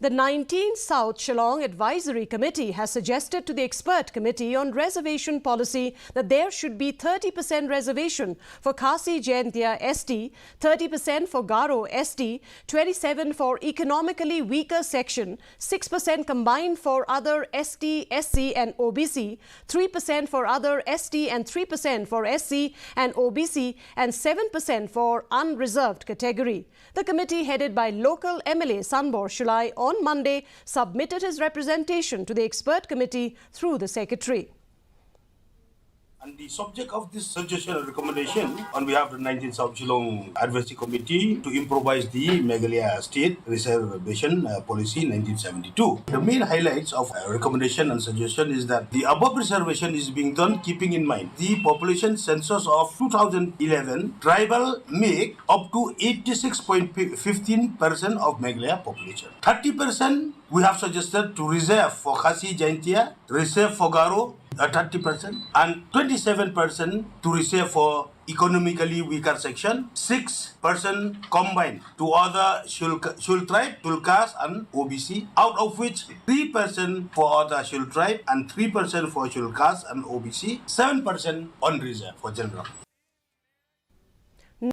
The 19 South Shillong Advisory Committee has suggested to the Expert Committee on Reservation Policy that there should be 30% reservation for Khasi Jaintia ST, 30% for Garo ST, 27% for economically weaker section, 6% combined for other ST, SC and OBC, 3% for other ST and 3% for SC and OBC and 7% for unreserved category. The committee, headed by local MLA Sanbor Shullai, on Monday submitted his representation to the Expert Committee through the Secretary. And the subject of this suggestion and recommendation on behalf of the 19th South Shillong Advisory Committee to improvise the Meghalaya State Reservation Policy 1972. The main highlights of recommendation and suggestion is that the above reservation is being done keeping in mind the population census of 2011 tribal make up to 86.15% of Meghalaya population. 30% we have suggested to reserve for Khasi Jaintia, reserve for Garo, 30%, and 27% to reserve for economically weaker section, 6% combined to other Shul tribe, Tulkas and OBC, out of which 3% for other Shul tribe and 3% for Shulkas and OBC, 7% on reserve for general.